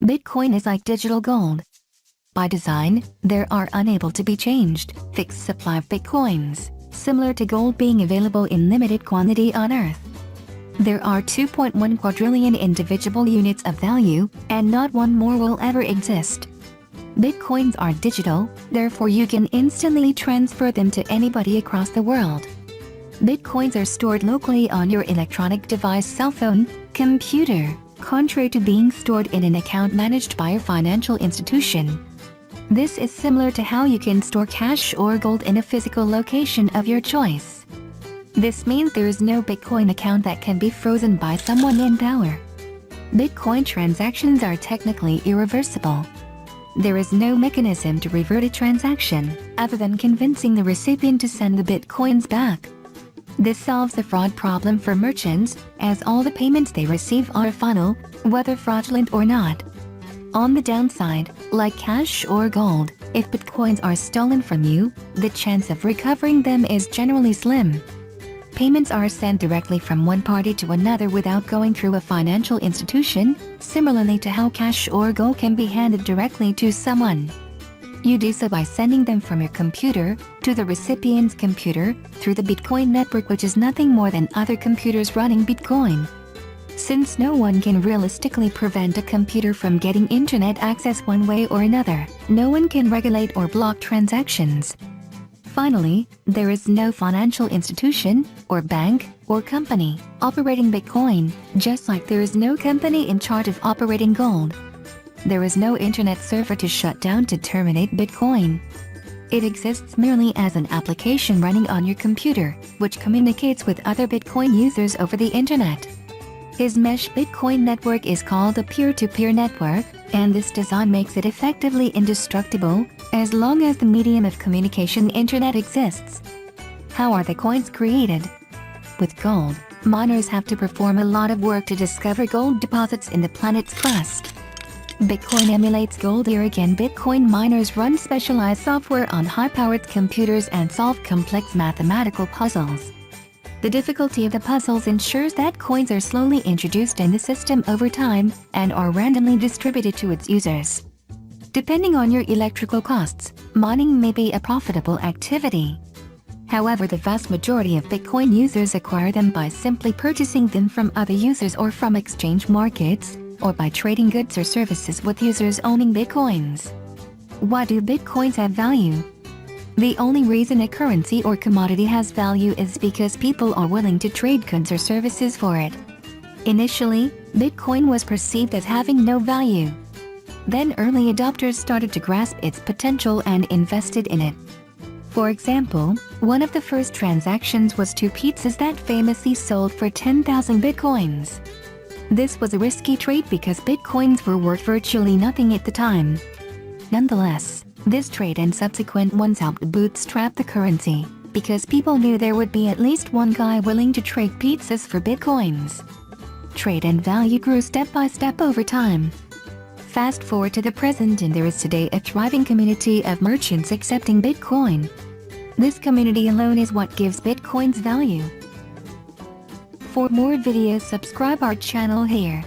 Bitcoin is like digital gold. By design, there are unable to be changed, fixed supply of Bitcoins, similar to gold being available in limited quantity on Earth. There are 2.1 quadrillion individual units of value, and not one more will ever exist. Bitcoins are digital, therefore you can instantly transfer them to anybody across the world. Bitcoins are stored locally on your electronic device, cell phone, computer, contrary to being stored in an account managed by a financial institution. This is similar to how you can store cash or gold in a physical location of your choice. This means there is no Bitcoin account that can be frozen by someone in power. Bitcoin transactions are technically irreversible. There is no mechanism to revert a transaction, other than convincing the recipient to send the Bitcoins back. This solves the fraud problem for merchants, as all the payments they receive are final, whether fraudulent or not. On the downside, like cash or gold, if Bitcoins are stolen from you, the chance of recovering them is generally slim. Payments are sent directly from one party to another without going through a financial institution, similarly to how cash or gold can be handed directly to someone. You do so by sending them from your computer to the recipient's computer through the Bitcoin network, which is nothing more than other computers running Bitcoin. Since no one can realistically prevent a computer from getting internet access one way or another, no one can regulate or block transactions. Finally, there is no financial institution, or bank, or company operating Bitcoin, just like there is no company in charge of operating gold. There is no internet server to shut down to terminate Bitcoin. It exists merely as an application running on your computer, which communicates with other Bitcoin users over the internet. His mesh Bitcoin network is called a peer-to-peer network, and this design makes it effectively indestructible, as long as the medium of communication internet exists. How are the coins created? With gold, miners have to perform a lot of work to discover gold deposits in the planet's crust. Bitcoin emulates gold. Here again, Bitcoin miners run specialized software on high-powered computers and solve complex mathematical puzzles. The difficulty of the puzzles ensures that coins are slowly introduced in the system over time and are randomly distributed to its users. Depending on your electrical costs, mining may be a profitable activity. However, the vast majority of Bitcoin users acquire them by simply purchasing them from other users or from exchange markets, or by trading goods or services with users owning Bitcoins. Why do Bitcoins have value? The only reason a currency or commodity has value is because people are willing to trade goods or services for it. Initially, Bitcoin was perceived as having no value. Then early adopters started to grasp its potential and invested in it. For example, one of the first transactions was 2 pizzas that famously sold for 10,000 Bitcoins. This was a risky trade because Bitcoins were worth virtually nothing at the time. Nonetheless, this trade and subsequent ones helped bootstrap the currency, because people knew there would be at least one guy willing to trade pizzas for Bitcoins. Trade and value grew step by step over time. Fast forward to the present, and there is today a thriving community of merchants accepting Bitcoin. This community alone is what gives Bitcoin's value. For more videos, subscribe our channel here.